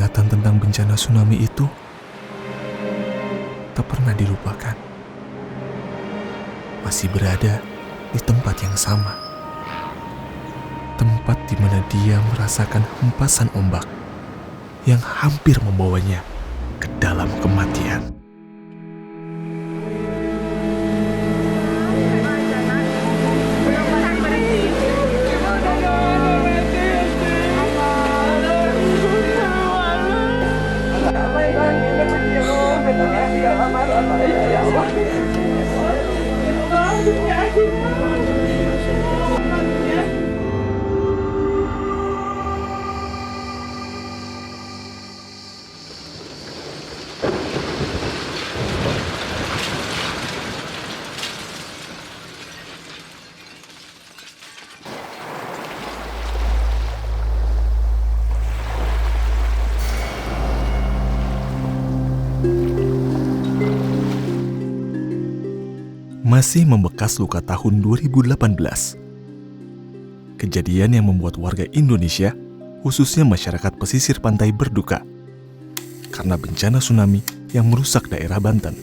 Ingatan tentang bencana tsunami itu tak pernah dilupakan. Masih berada di tempat yang sama. Tempat di mana dia merasakan hempasan ombak yang hampir membawanya ke dalam kematian. Masih membekas luka tahun 2018. Kejadian yang membuat warga Indonesia, khususnya masyarakat pesisir pantai berduka karena bencana tsunami yang merusak daerah Banten.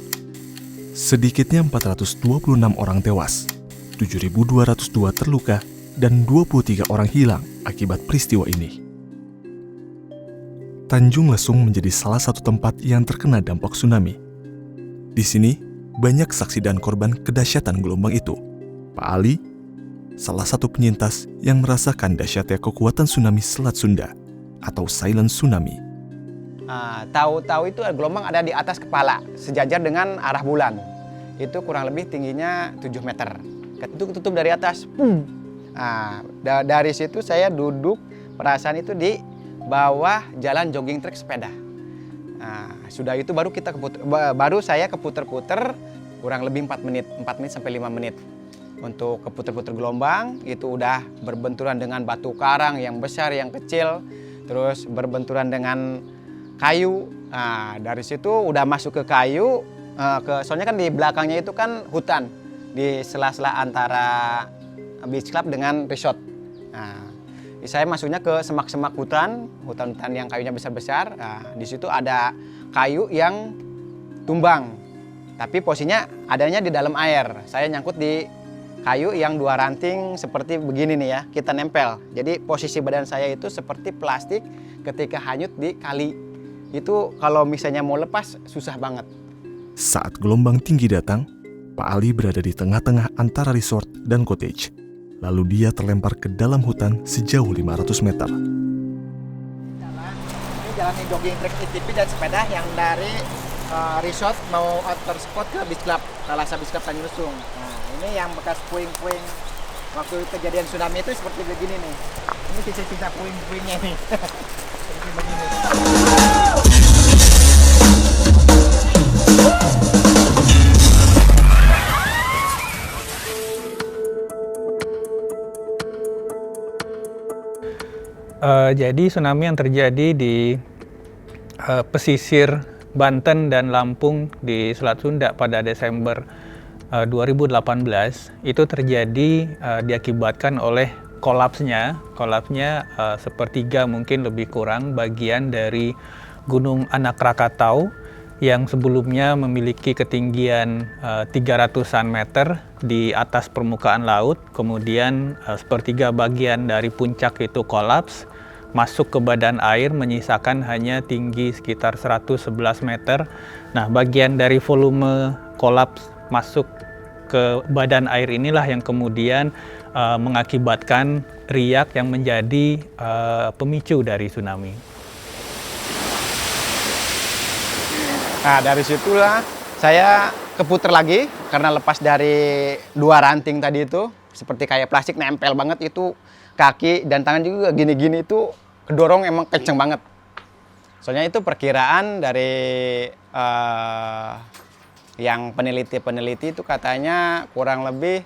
Sedikitnya 426 orang tewas, 7.202 terluka, dan 23 orang hilang akibat peristiwa ini. Tanjung Lesung menjadi salah satu tempat yang terkena dampak tsunami. Di sini, banyak saksi dan korban kedahsyatan gelombang itu. Pak Ali, salah satu penyintas yang merasakan dahsyatnya kekuatan tsunami Selat Sunda atau silent tsunami. Tahu-tahu itu gelombang ada di atas kepala, sejajar dengan arah bulan. Itu kurang lebih tingginya 7 meter. Itu tutup dari atas. Dari situ saya duduk, perasaan itu di bawah jalan jogging trek sepeda. Sudah itu baru saya keputer-puter kurang lebih 4 menit sampai 5 menit. Untuk keputer-puter gelombang itu udah berbenturan dengan batu karang yang besar, yang kecil, terus berbenturan dengan kayu. Dari situ udah masuk ke kayu, soalnya kan di belakangnya itu kan hutan, di sela-sela antara beach club dengan resort. Saya masuknya ke semak-semak hutan yang kayunya besar-besar. Di situ ada kayu yang tumbang, tapi posisinya adanya di dalam air. Saya nyangkut di kayu yang 2 ranting seperti begini nih ya, kita nempel. Jadi posisi badan saya itu seperti plastik ketika hanyut di kali. Itu kalau misalnya mau lepas susah banget. Saat gelombang tinggi datang, Pak Ali berada di tengah-tengah antara resort dan cottage. Lalu dia terlempar ke dalam hutan sejauh 500 meter. Ini jalan jogging trek ATV dan sepeda yang dari resort mau outer spot ke beach club, Thalassa Beach Club Tanjung Lesung. Ini yang bekas puing-puing waktu kejadian tsunami itu seperti begini nih. Ini sisa-sisa puing-puingnya nih. Seperti begini. Jadi tsunami yang terjadi di pesisir Banten dan Lampung di Selat Sunda pada Desember 2018 itu terjadi diakibatkan oleh kolapsnya sepertiga mungkin lebih kurang bagian dari Gunung Anak Rakatau yang sebelumnya memiliki ketinggian 300-an meter di atas permukaan laut, kemudian sepertiga bagian dari puncak itu kolaps, masuk ke badan air menyisakan hanya tinggi sekitar 111 meter. Nah, bagian dari volume kolaps masuk ke badan air inilah yang kemudian mengakibatkan riak yang menjadi pemicu dari tsunami. Nah, dari situlah saya keputer lagi karena lepas dari 2 ranting tadi itu seperti kayak plastik nempel banget itu kaki dan tangan juga gini-gini itu kedorong emang kenceng banget. Soalnya itu perkiraan dari yang peneliti itu katanya kurang lebih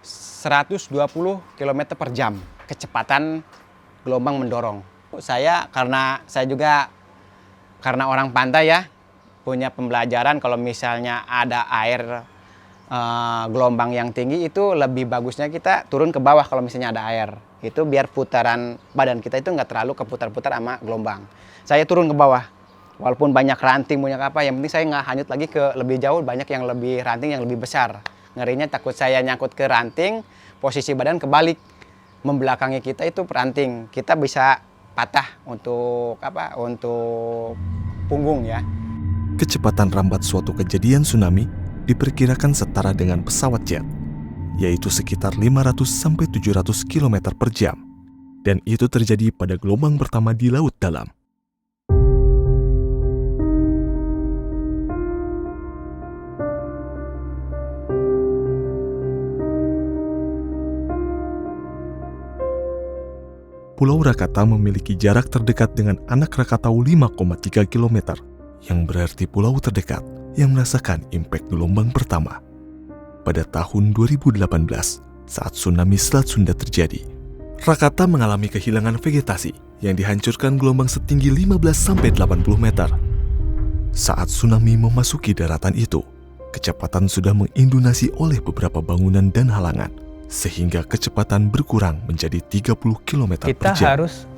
120 km per jam kecepatan gelombang mendorong. Karena saya juga karena orang pantai ya, punya pembelajaran kalau misalnya ada air gelombang yang tinggi itu lebih bagusnya kita turun ke bawah kalau misalnya ada air. Itu biar putaran badan kita itu nggak terlalu keputar-putar sama gelombang. Saya turun ke bawah. Walaupun banyak ranting, banyak apa, yang penting saya nggak hanyut lagi ke lebih jauh, banyak yang lebih ranting yang lebih besar. Ngerinya takut saya nyangkut ke ranting, posisi badan kebalik. Membelakangi kita itu ranting. Kita bisa patah untuk punggung ya. Kecepatan rambat suatu kejadian tsunami diperkirakan setara dengan pesawat jet, yaitu sekitar 500-700 km per jam. Dan itu terjadi pada gelombang pertama di laut dalam. Pulau Rakata memiliki jarak terdekat dengan anak Krakatau 5,3 km, yang berarti pulau terdekat yang merasakan impact gelombang pertama. Pada tahun 2018, saat tsunami Selat Sunda terjadi, Rakata mengalami kehilangan vegetasi yang dihancurkan gelombang setinggi 15-80 meter. Saat tsunami memasuki daratan itu, kecepatan sudah mengindonasi oleh beberapa bangunan dan halangan, sehingga kecepatan berkurang menjadi 30 km per Kita jam. harus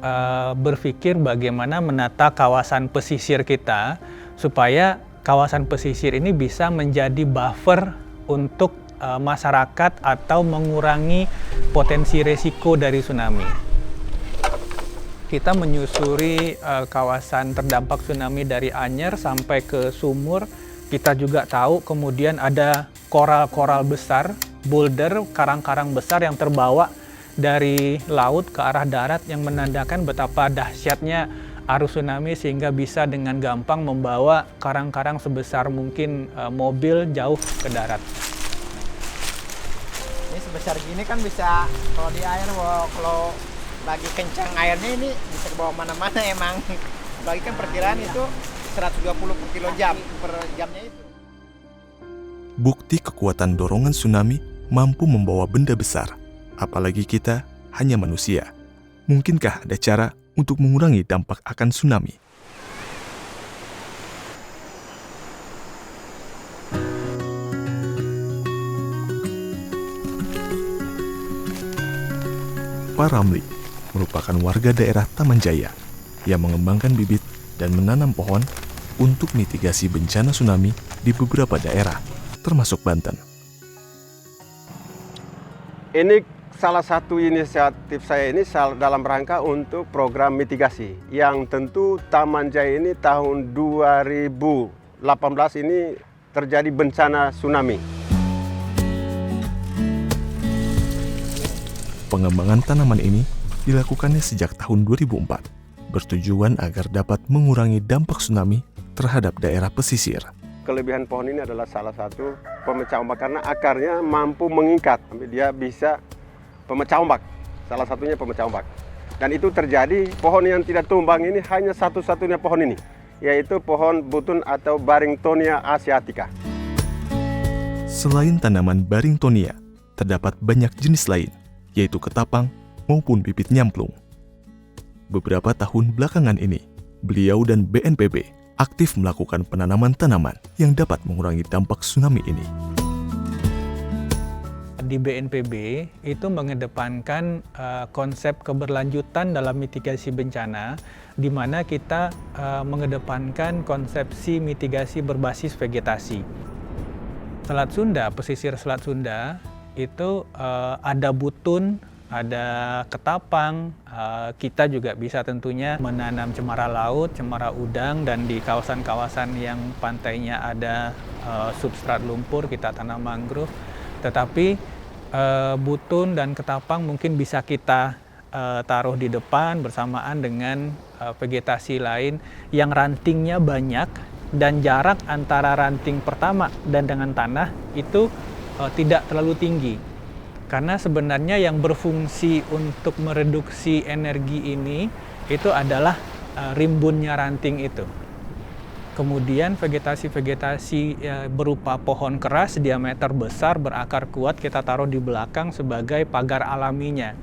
berpikir bagaimana menata kawasan pesisir kita supaya kawasan pesisir ini bisa menjadi buffer untuk masyarakat atau mengurangi potensi resiko dari tsunami. Kita menyusuri kawasan terdampak tsunami dari Anyer sampai ke Sumur. Kita juga tahu kemudian ada koral-koral besar, boulder, karang-karang besar yang terbawa dari laut ke arah darat yang menandakan betapa dahsyatnya arus tsunami sehingga bisa dengan gampang membawa karang-karang sebesar mungkin mobil jauh ke darat. Ini sebesar gini kan bisa kalau di air, kalau lagi kencang airnya ini bisa ke bawah mana-mana emang. Bagi kan perkiraan itu 120 per kilo jam per jamnya itu. Bukti kekuatan dorongan tsunami mampu membawa benda besar, apalagi kita hanya manusia. Mungkinkah ada cara untuk mengurangi dampak akan tsunami? Pak Ramli merupakan warga daerah Taman Jaya yang mengembangkan bibit dan menanam pohon untuk mitigasi bencana tsunami di beberapa daerah, termasuk Banten. Ini salah satu inisiatif saya ini dalam rangka untuk program mitigasi yang tentu Taman Jaya ini tahun 2018 ini terjadi bencana tsunami. Pengembangan tanaman ini dilakukannya sejak tahun 2004, bertujuan agar dapat mengurangi dampak tsunami terhadap daerah pesisir. Kelebihan pohon ini adalah salah satu pemecah ombak karena akarnya mampu mengikat, dia bisa pemecah ombak, salah satunya pemecah ombak. Dan itu terjadi, pohon yang tidak tumbang ini hanya satu-satunya pohon ini, yaitu pohon butun atau Barringtonia asiatica. Selain tanaman Barringtonia, terdapat banyak jenis lain, yaitu ketapang maupun bibit nyamplung. Beberapa tahun belakangan ini, beliau dan BNPB aktif melakukan penanaman tanaman yang dapat mengurangi dampak tsunami ini. Di BNPB itu mengedepankan konsep keberlanjutan dalam mitigasi bencana, di mana kita mengedepankan konsepsi mitigasi berbasis vegetasi. Selat Sunda, pesisir Selat Sunda, itu ada butun, ada ketapang, kita juga bisa tentunya menanam cemara laut, cemara udang, dan di kawasan-kawasan yang pantainya ada substrat lumpur, kita tanam mangrove. Tetapi butun dan ketapang mungkin bisa kita taruh di depan bersamaan dengan vegetasi lain yang rantingnya banyak dan jarak antara ranting pertama dan dengan tanah itu tidak terlalu tinggi. Karena sebenarnya yang berfungsi untuk mereduksi energi ini itu adalah rimbunnya ranting itu. Kemudian vegetasi-vegetasi berupa pohon keras diameter besar berakar kuat kita taruh di belakang sebagai pagar alaminya.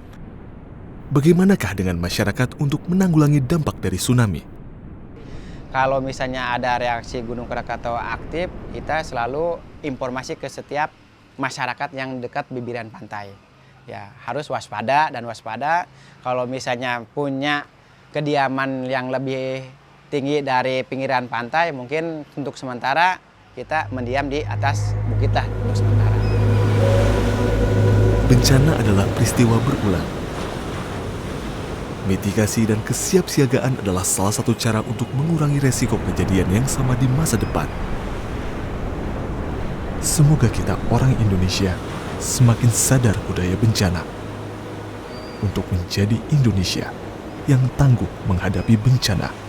Bagaimanakah dengan masyarakat untuk menanggulangi dampak dari tsunami? Kalau misalnya ada reaksi Gunung Krakatau aktif, kita selalu informasi ke setiap masyarakat yang dekat bibirian pantai. Ya, harus waspada dan waspada. Kalau misalnya punya kediaman yang lebih tinggi dari pinggiran pantai, mungkin untuk sementara kita mendiam di atas bukit lah untuk sementara. Bencana adalah peristiwa berulang. Mitigasi dan kesiapsiagaan adalah salah satu cara untuk mengurangi resiko kejadian yang sama di masa depan. Semoga kita orang Indonesia semakin sadar budaya bencana untuk menjadi Indonesia yang tangguh menghadapi bencana.